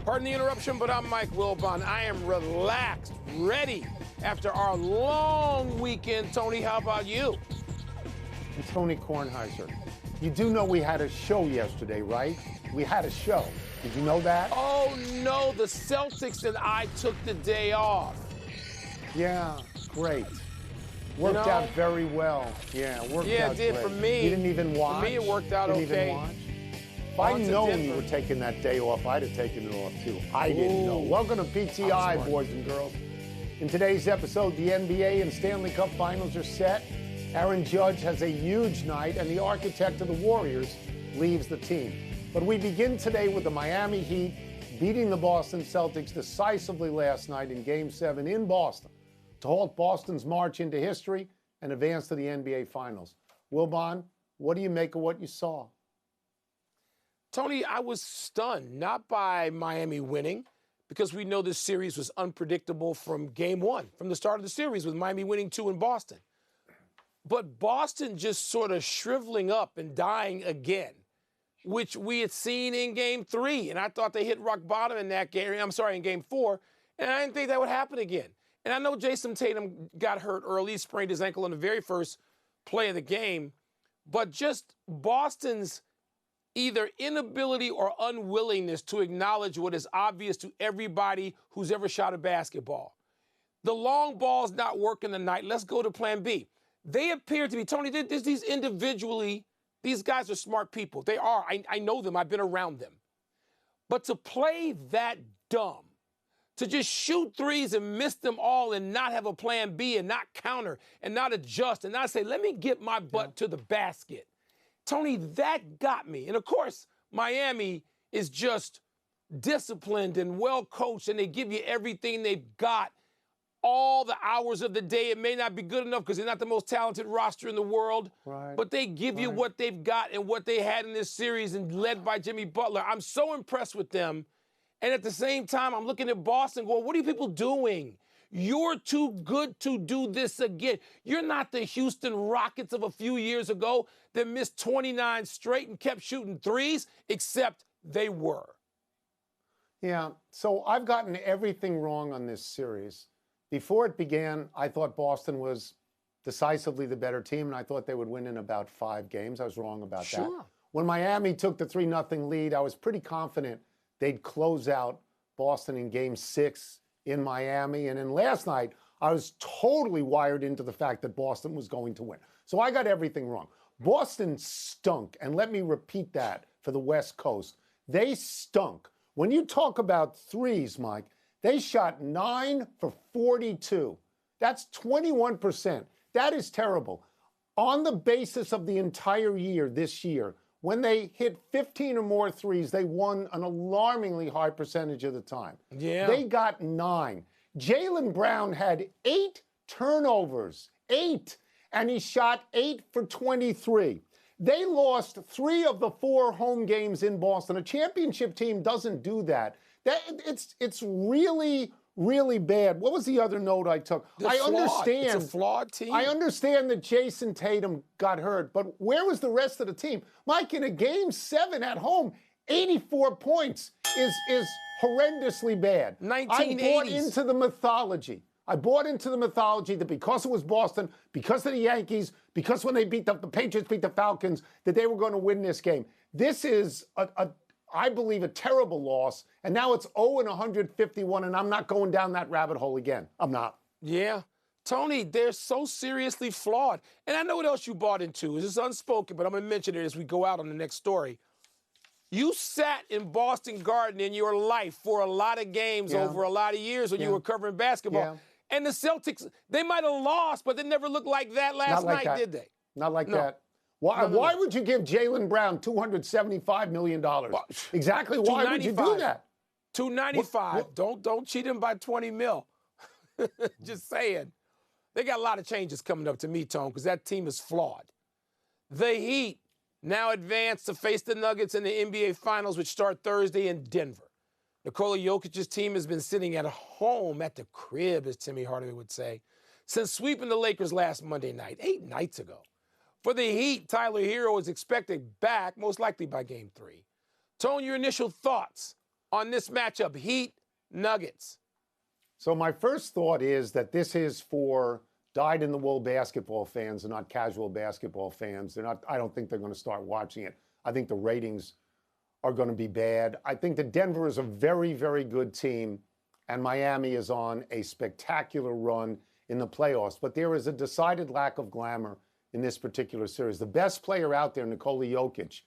Pardon the interruption, but I'm Mike Wilbon. I am relaxed, ready after our long weekend. Tony, how about you? It's Tony Kornheiser. You do know we had a show yesterday, right? We had a show. Did you know that? Oh, no, the Celtics and I took the day off. Yeah, great. Worked out very well. Yeah, worked out it did great. for me. You didn't even watch? For me, it worked out didn't okay. Even watch? If I'd known you were taking that day off, I'd have taken it off too. I didn't know. Welcome to PTI, boys and girls. In today's episode, the NBA and Stanley Cup Finals are set. Aaron Judge has a huge night, and the architect of the Warriors leaves the team. But we begin today with the Miami Heat beating the Boston Celtics decisively last night in Game 7 in Boston to halt Boston's march into history and advance to the NBA Finals. Wilbon, what do you make of what you saw? Tony, I was stunned, not by Miami winning, because we know this series was unpredictable from Game 1, from the start of the series, with Miami winning 2 in Boston. But Boston just sort of shriveling up and dying again, which we had seen in Game 3. And I thought they hit rock bottom in that game. I'm sorry, in Game 4. And I didn't think that would happen again. And I know Jason Tatum got hurt early, sprained his ankle in the very first play of the game. But just Boston's either inability or unwillingness to acknowledge what is obvious to everybody who's ever shot a basketball. The long ball's not working tonight. Let's go to plan B. They appear to be, Tony, these individually, these guys are smart people. They are. I know them. I've been around them. But to play that dumb, to just shoot threes and miss them all and not have a plan B and not counter and not adjust and not say, let me get my butt to the basket. Tony, that got me. And, of course, Miami is just disciplined and well-coached, and they give you everything they've got all the hours of the day. It may not be good enough because they're not the most talented roster in the world, but they give you what they've got and what they had in this series and led by Jimmy Butler. I'm so impressed with them. And at the same time, I'm looking at Boston going, what are you people doing? You're too good to do this again. You're not the Houston Rockets of a few years ago that missed 29 straight and kept shooting threes, except they were. Yeah, so I've gotten everything wrong on this series. Before it began, I thought Boston was decisively the better team, and I thought they would win in about 5 games. I was wrong about that. When Miami took the 3-0 lead, I was pretty confident they'd close out Boston in Game 6 in Miami. And then last night, I was totally wired into the fact that Boston was going to win. So I got everything wrong. Boston stunk, and let me repeat that for the West Coast. They stunk. When you talk about threes, Mike, they shot 9 for 42. That's 21%. That is terrible. On the basis of the entire year this year, when they hit 15 or more threes, they won an alarmingly high percentage of the time. Yeah. They got 9. Jaylen Brown had 8 turnovers, 8, and he shot 8 for 23. They lost 3 of the 4 home games in Boston. A championship team doesn't do that. It's really, really bad. What was the other note I took? I understand. It's a flawed team. I understand that Jason Tatum got hurt, but where was the rest of the team? Mike, in a Game 7 at home, 84 points is horrendously bad. 1980s. I bought into the mythology. I bought into the mythology that because it was Boston, because of the Yankees, because when they beat the Patriots beat the Falcons, that they were going to win this game. This is I believe, a terrible loss. And now it's 0-151, and I'm not going down that rabbit hole again. I'm not. Yeah. Tony, they're so seriously flawed. And I know what else you bought into. It's unspoken, but I'm going to mention it as we go out on the next story. You sat in Boston Garden in your life for a lot of games over a lot of years when you were covering basketball. And the Celtics, they might have lost, but they never looked like that last night, did they? Not like that. Why would you give Jaylen Brown $275 million? Exactly why would you do that? $295. Don't cheat him by 20 mil. Just saying. They got a lot of changes coming up to me, Tone, because that team is flawed. The Heat now advance to face the Nuggets in the NBA Finals, which start Thursday in Denver. Nikola Jokic's team has been sitting at home at the crib, as Timmy Hardaway would say, since sweeping the Lakers last Monday night, 8 nights ago. For the Heat, Tyler Hero is expected back, most likely by Game 3. Tone, your initial thoughts on this matchup, Heat, Nuggets? So my first thought is that this is for dyed-in-the-wool basketball fans and not casual basketball fans. I don't think they're going to start watching it. I think the ratings are going to be bad. I think that Denver is a very, very good team, and Miami is on a spectacular run in the playoffs. But there is a decided lack of glamour in this particular series. The best player out there, Nikola Jokic,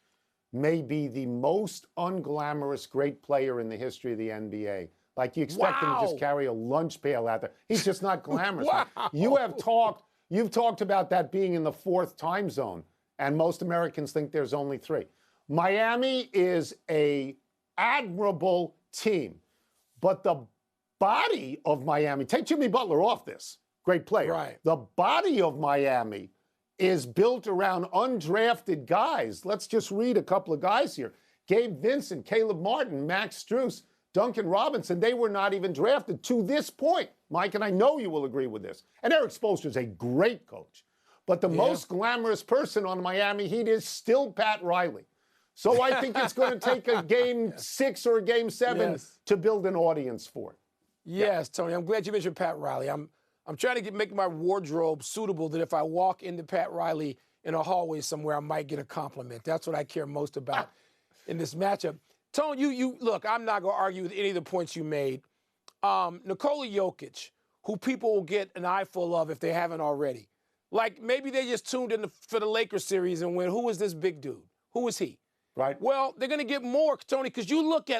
may be the most unglamorous great player in the history of the NBA. Like, you expect him to just carry a lunch pail out there. He's just not glamorous. Wow. You've talked about that being in the 4th time zone, and most Americans think there's only 3. Miami is a admirable team, but the body of Miami, take Jimmy Butler off this, great player. Right. The body of Miami is built around undrafted guys. Let's just read a couple of guys here. Gabe Vincent, Caleb Martin, Max Strus, Duncan Robinson. They were not even drafted to this point, Mike, and I know you will agree with this. And Eric Spoelstra is a great coach. But the most glamorous person on Miami Heat is still Pat Riley. So I think it's going to take a game 6 or a game 7 to build an audience for it. Yes, Tony. I'm glad you mentioned Pat Riley. I'm trying to make my wardrobe suitable that if I walk into Pat Riley in a hallway somewhere, I might get a compliment. That's what I care most about in this matchup. Tony, you look, I'm not going to argue with any of the points you made. Nikola Jokic, who people will get an eyeful of if they haven't already. Like, maybe they just tuned in for the Lakers series and went, who is this big dude? Who is he? Right. Well, they're going to get more, Tony, because you look,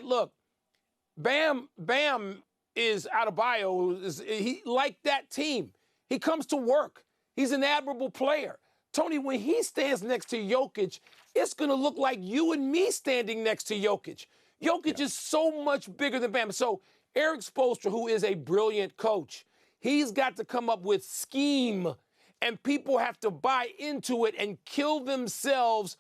Bam is Adebayo. He like that team. He comes to work. He's an admirable player. Tony, when he stands next to Jokic, it's going to look like you and me standing next to Jokic. Jokic is so much bigger than Bam. So Eric Spoelstra, who is a brilliant coach, he's got to come up with scheme, and people have to buy into it and kill themselves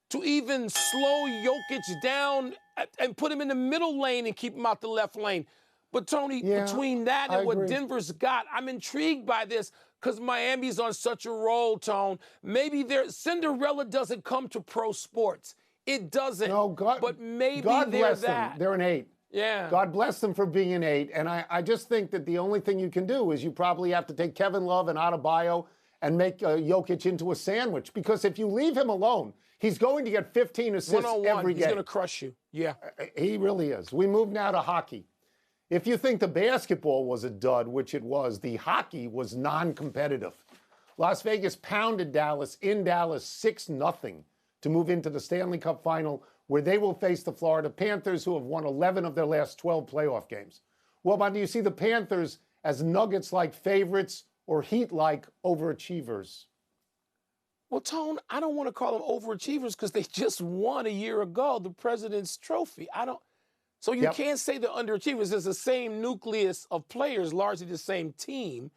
to even slow Jokic down and put him in the middle lane and keep him out the left lane. But, Tony, between that and what Denver's got, I'm intrigued by this because Miami's on such a roll, Tone. Maybe Cinderella doesn't come to pro sports. It doesn't. No, but maybe God they're bless that. them. They're an 8. Yeah. God bless them for being an 8. And I just think that the only thing you can do is you probably have to take Kevin Love and Adebayo and make Jokic into a sandwich. Because if you leave him alone, he's going to get 15 assists every game. He's going to crush you. Yeah. He really is. We move now to hockey. If you think the basketball was a dud, which it was, the hockey was non-competitive. Las Vegas pounded Dallas in Dallas 6-0 to move into the Stanley Cup final, where they will face the Florida Panthers, who have won 11 of their last 12 playoff games. Well, do you see the Panthers as Nuggets-like favorites or Heat-like overachievers? Well, Tone, I don't want to call them overachievers because they just won a year ago the President's Trophy. So you can't say they're underachievers. It's the same nucleus of players, largely the same team.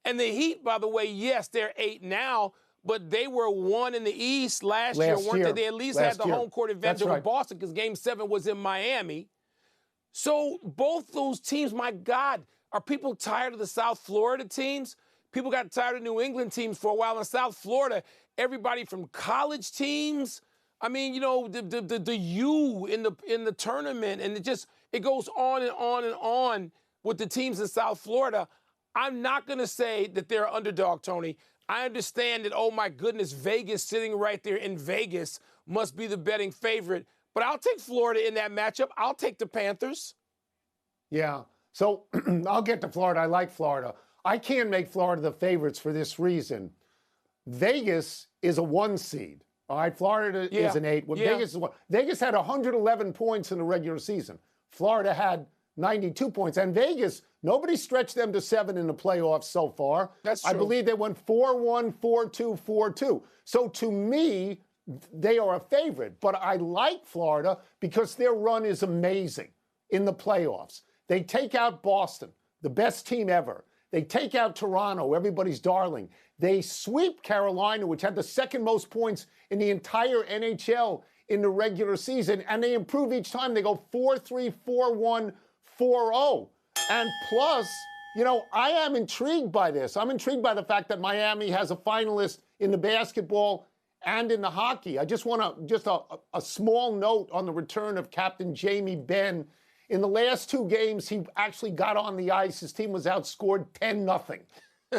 And the Heat, by the way, yes, they're 8 now, but they were 1 in the East last year, weren't they? They at least had the home court advantage over Boston because Game 7 was in Miami. So both those teams, my God, are people tired of the South Florida teams? People got tired of New England teams for a while. In South Florida, everybody from college teams, I mean, you know, the U in the tournament, and it goes on and on and on with the teams in South Florida. I'm not going to say that they're an underdog, Tony. I understand that, oh, my goodness, Vegas sitting right there in Vegas must be the betting favorite. But I'll take Florida in that matchup. I'll take the Panthers. Yeah. So I'll get to Florida. I like Florida. I can't make Florida the favorites for this reason. Vegas is a 1 seed. All right, Florida is an 8. Well, Vegas is 1. Vegas had 111 points in the regular season. Florida had 92 points. And Vegas, nobody stretched them to 7 in the playoffs so far. That's true. I believe they went 4-1, 4-2, 4-2. So to me, they are a favorite. But I like Florida because their run is amazing in the playoffs. They take out Boston, the best team ever. They take out Toronto, everybody's darling. They sweep Carolina, which had the second most points in the entire NHL in the regular season, and they improve each time. They go 4-3, 4-1, 4-0. And plus, you know, I am intrigued by this. I'm intrigued by the fact that Miami has a finalist in the basketball and in the hockey. I just want a small note on the return of Captain Jamie Benn In the last 2 games, he actually got on the ice. His team was outscored 10-0.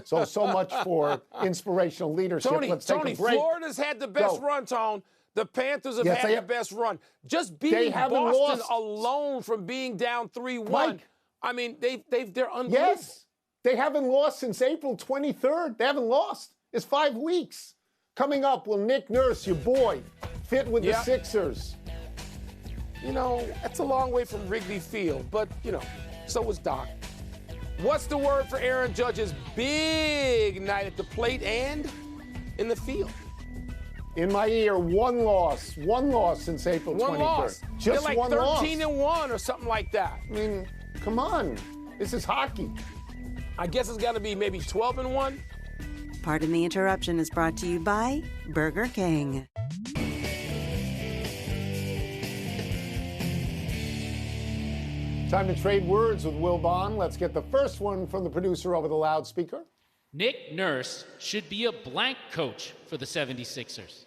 So much for inspirational leadership. Let's take a break. Florida's had the best run, Tone. The Panthers have had the best run. Just beating Boston alone from being down 3-1. Mike, I mean, they're unbelievable. Yes, they haven't lost since April 23rd. They haven't lost. It's 5 weeks. Coming up, will Nick Nurse, your boy, fit with the Sixers? You know, that's a long way from Wrigley Field, but, you know, so was Doc. What's the word for Aaron Judge's big night at the plate and in the field? In my ear, one loss since April 23rd. One loss. Just They're like one 13-1 or something like that. I mean, come on. This is hockey. I guess it's got to be maybe 12-1. Pardon the Interruption is brought to you by Burger King. Time to trade words with Will Bond. Let's get the first one from the producer over the loudspeaker. Nick Nurse should be a blank coach for the 76ers.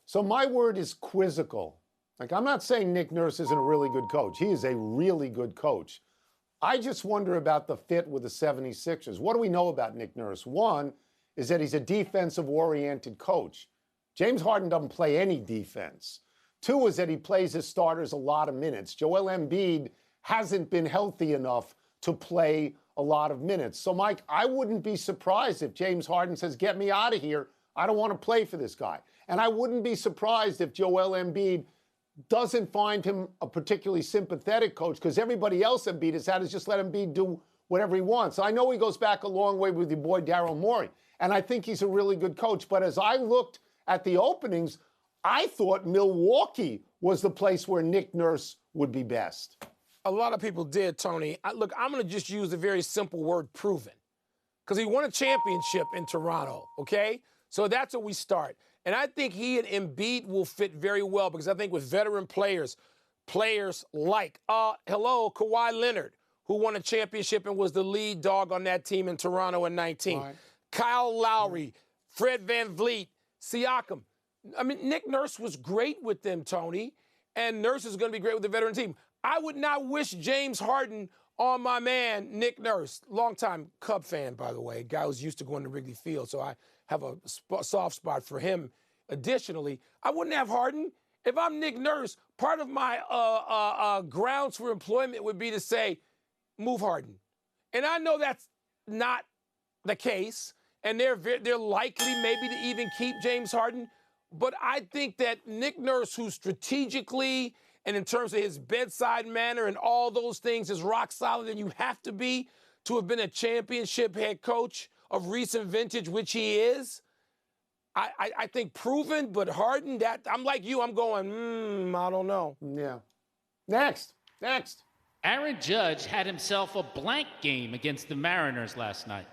So my word is quizzical. Like, I'm not saying Nick Nurse isn't a really good coach. He is a really good coach. I just wonder about the fit with the 76ers. What do we know about Nick Nurse? One is that he's a defensive-oriented coach. James Harden doesn't play any defense. Two is that he plays his starters a lot of minutes. Joel Embiid hasn't been healthy enough to play a lot of minutes. So, Mike, I wouldn't be surprised if James Harden says, get me out of here. I don't want to play for this guy. And I wouldn't be surprised if Joel Embiid doesn't find him a particularly sympathetic coach, because everybody else Embiid has had is just let Embiid do whatever he wants. I know he goes back a long way with your boy Daryl Morey, and I think he's a really good coach. But as I looked at the openings, I thought Milwaukee was the place where Nick Nurse would be best. A lot of people did, Tony. Look, I'm going to just use the very simple word proven, because he won a championship in Toronto, okay? So that's where we start. And I think he and Embiid will fit very well, because I think with veteran players like, Kawhi Leonard, who won a championship and was the lead dog on that team in Toronto in 19. Right. Kyle Lowry, Fred VanVleet, Siakam. I mean, Nick Nurse was great with them, Tony, and Nurse is going to be great with the veteran team. I would not wish James Harden on my man, Nick Nurse. Longtime Cub fan, by the way. Guy who's used to going to Wrigley Field, so I have a soft spot for him. Additionally, I wouldn't have Harden. If I'm Nick Nurse, part of my grounds for employment would be to say, move Harden. And I know that's not the case, and they're likely maybe to even keep James Harden. But I think that Nick Nurse, who strategically and in terms of his bedside manner and all those things, is rock solid, and you have to be to have been a championship head coach of recent vintage, which he is. I think proven, but Harden, that I'm like you, I'm going, I don't know. Yeah. Next. Aaron Judge had himself a blank game against the Mariners last night.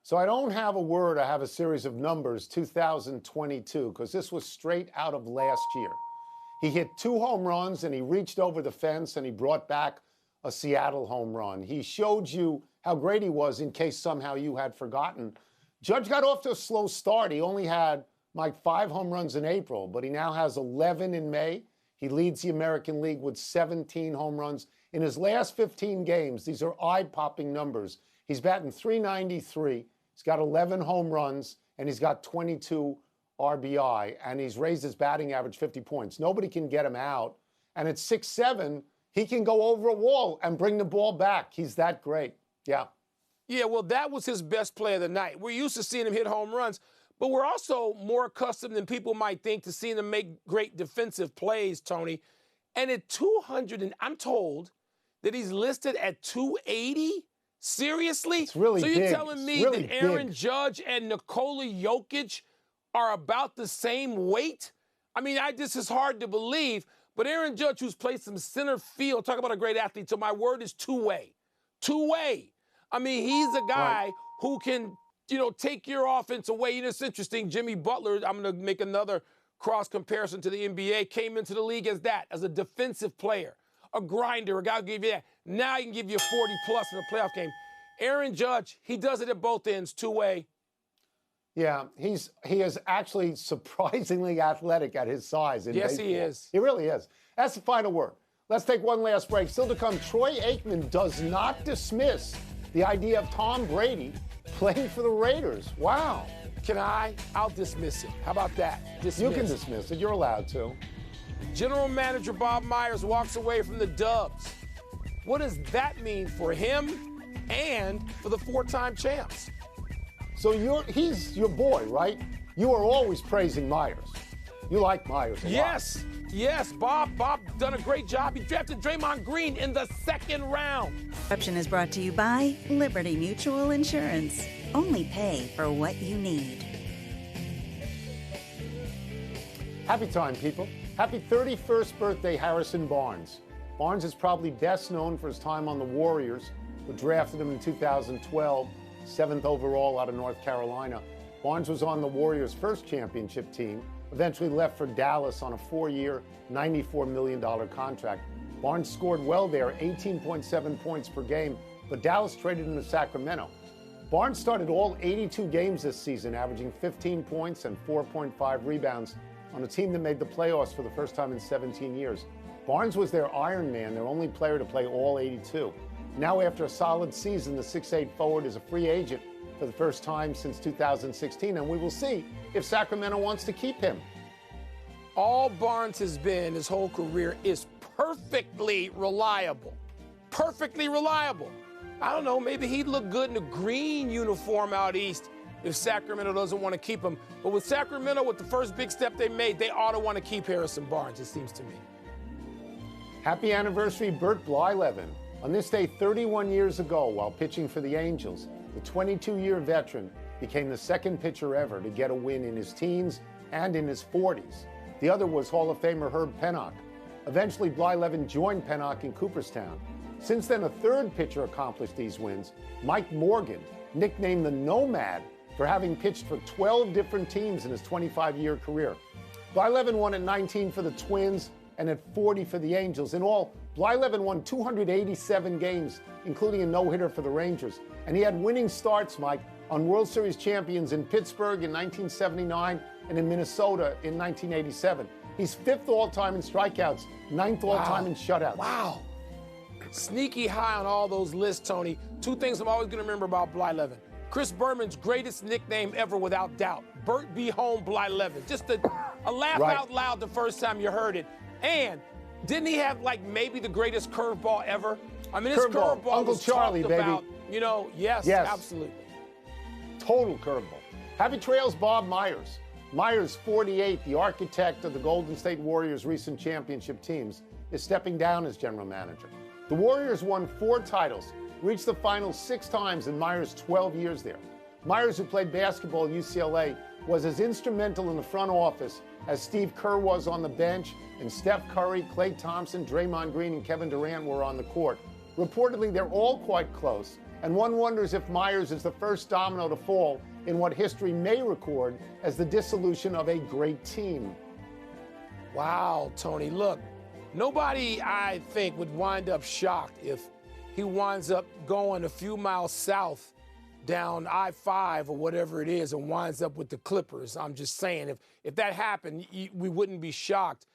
So I don't have a word, I have a series of numbers, 2022, because this was straight out of last year. He hit 2 home runs, and he reached over the fence, and he brought back a Seattle home run. He showed you how great he was, in case somehow you had forgotten. Judge got off to a slow start. He only had, Mike, 5 home runs in April, but he now has 11 in May. He leads the American League with 17 home runs. In his last 15 games, these are eye-popping numbers. He's batting .393. He's got 11 home runs, and he's got 22 RBI, and he's raised his batting average 50 points. Nobody can get him out. And at 6'7", he can go over a wall and bring the ball back. He's that great. Yeah. Yeah, well, that was his best play of the night. We're used to seeing him hit home runs, but we're also more accustomed than people might think to seeing him make great defensive plays, Tony. And at 200, and I'm told that he's listed at 280? Seriously? It's really so you're big. telling me really that Aaron big. Judge and Nikola Jokic are about the same weight? I mean, this is hard to believe, but Aaron Judge, who's played some center field, talk about a great athlete, so my word is two-way. Two-way. I mean, he's a guy who can, take your offense away. It's interesting, Jimmy Butler, I'm going to make another cross comparison to the NBA, came into the league as a defensive player, a grinder, a guy who give you that. Now he can give you 40-plus in a playoff game. Aaron Judge, he does it at both ends, two-way. Yeah, he is actually surprisingly athletic at his size. Yes, he is. He really is. That's the final word. Let's take one last break. Still to come, Troy Aikman does not dismiss the idea of Tom Brady playing for the Raiders. Wow. I'll dismiss it. How about that? Dismiss. You can dismiss it. You're allowed to. General Manager Bob Myers walks away from the Dubs. What does that mean for him and for the four-time champs? So he's your boy, right? You are always praising Myers. You like Myers a lot. Yes. Bob done a great job. He drafted Draymond Green in the second round. Interruption is brought to you by Liberty Mutual Insurance. Only pay for what you need. Happy time, people. Happy 31st birthday, Harrison Barnes. Barnes is probably best known for his time on the Warriors, who drafted him in 2012, 7th overall out of North Carolina. Barnes was on the Warriors' first championship team, eventually left for Dallas on a 4-year, $94 million contract. Barnes scored well there, 18.7 points per game, but Dallas traded him to Sacramento. Barnes started all 82 games this season, averaging 15 points and 4.5 rebounds on a team that made the playoffs for the first time in 17 years. Barnes was their Iron Man, their only player to play all 82. Now, after a solid season, the 6'8 forward is a free agent for the first time since 2016, and we will see if Sacramento wants to keep him. All Barnes has been his whole career is perfectly reliable. Perfectly reliable. I don't know, maybe he'd look good in a green uniform out east if Sacramento doesn't want to keep him. But with Sacramento, with the first big step they made, they ought to want to keep Harrison Barnes, it seems to me. Happy anniversary, Bert Blyleven. On this day 31 years ago, while pitching for the Angels, the 22-year veteran became the second pitcher ever to get a win in his teens and in his 40s. The other was Hall of Famer Herb Pennock. Eventually, Blyleven joined Pennock in Cooperstown. Since then, a third pitcher accomplished these wins, Mike Morgan, nicknamed the Nomad for having pitched for 12 different teams in his 25-year career. Blyleven won at 19 for the Twins and at 40 for the Angels. In all, Blyleven won 287 games, including a no-hitter for the Rangers. And he had winning starts, Mike, on World Series champions in Pittsburgh in 1979 and in Minnesota in 1987. He's 5th all-time in strikeouts, 9th all-time in shutouts. Wow. Sneaky high on all those lists, Tony. Two things I'm always going to remember about Blyleven. Chris Berman's greatest nickname ever, without doubt. Bert B. Home Blyleven. Just a laugh out loud the first time you heard it. And didn't he have, like, maybe the greatest curveball ever? I mean, his curveball Uncle was Charlie, talked baby. about, yes, absolutely. Total curveball. Happy trails, Bob Myers. Myers, 48, the architect of the Golden State Warriors' recent championship teams, is stepping down as general manager. The Warriors won 4 titles, reached the finals 6 times in Myers' 12 years there. Myers, who played basketball at UCLA, was as instrumental in the front office as Steve Kerr was on the bench, and Steph Curry, Klay Thompson, Draymond Green, and Kevin Durant were on the court. Reportedly, they're all quite close, and one wonders if Myers is the first domino to fall in what history may record as the dissolution of a great team. Wow, Tony, look, nobody, I think, would wind up shocked if he winds up going a few miles south down I-5 or whatever it is and winds up with the Clippers. I'm just saying, if that happened, we wouldn't be shocked.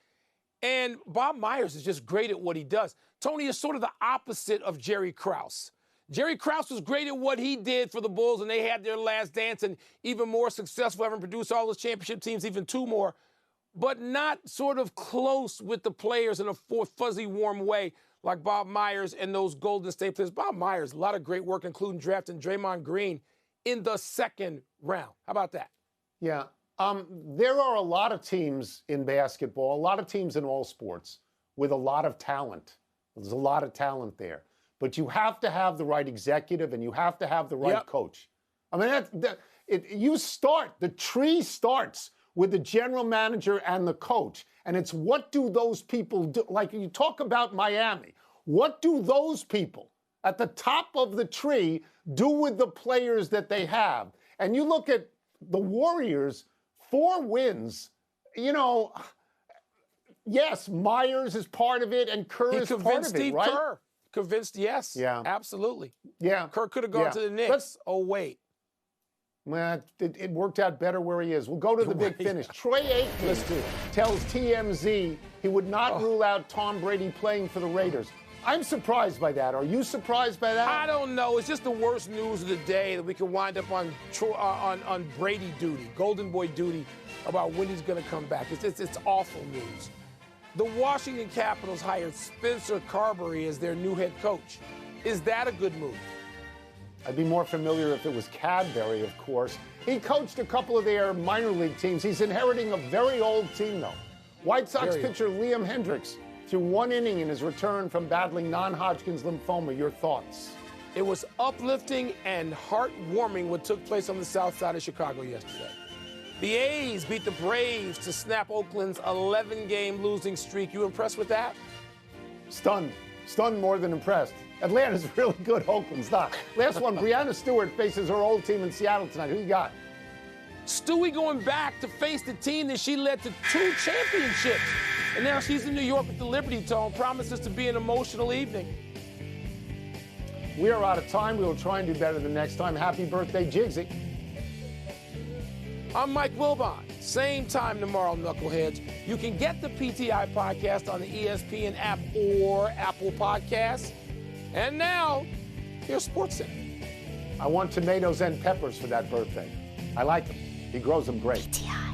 And Bob Myers is just great at what he does. Tony is sort of the opposite of Jerry Krause. Jerry Krause was great at what he did for the Bulls, and they had their last dance and even more successful, having produced all those championship teams, even 2 more, but not sort of close with the players in a fuzzy, warm way like Bob Myers and those Golden State players. Bob Myers, a lot of great work, including drafting Draymond Green in the 2nd round. How about that? Yeah. There are a lot of teams in basketball, a lot of teams in all sports with a lot of talent. There's a lot of talent there. But you have to have the right executive and you have to have the right coach. I mean, the tree starts with the general manager and the coach. And it's what do those people do? Like you talk about Miami. What do those people at the top of the tree do with the players that they have? And you look at the Warriors, 4 wins, yes, Myers is part of it and Kerr is part of it, right? Kerr. Convinced, yes. Yeah. Absolutely. Yeah. Kerr could have gone to the Knicks. Oh, wait. Well, it worked out better where he is. We'll go to the big finish. Troy Aikman tells TMZ he would not rule out Tom Brady playing for the Raiders. I'm surprised by that. Are you surprised by that? I don't know. It's just the worst news of the day that we could wind up on Brady duty, Golden Boy duty, about when he's going to come back. It's awful news. The Washington Capitals hired Spencer Carberry as their new head coach. Is that a good move? I'd be more familiar if it was Cadbury, of course. He coached a couple of their minor league teams. He's inheriting a very old team, though. White Sox pitcher Liam Hendricks threw 1 inning in his return from battling non-Hodgkin's lymphoma. Your thoughts? It was uplifting and heartwarming what took place on the south side of Chicago yesterday. The A's beat the Braves to snap Oakland's 11-game losing streak. You impressed with that? Stunned. Stunned more than impressed. Atlanta's really good. Oakland's not. Last one, Breanna Stewart faces her old team in Seattle tonight. Who you got? Stewie going back to face the team that she led to 2 championships. And now she's in New York with the Liberty Tone. Promises to be an emotional evening. We are out of time. We will try and do better the next time. Happy birthday, Jigsy. I'm Mike Wilbon. Same time tomorrow, Knuckleheads. You can get the PTI podcast on the ESPN app or Apple Podcasts. And now, here's SportsCenter. I want tomatoes and peppers for that birthday. I like them. He grows them great. PTI.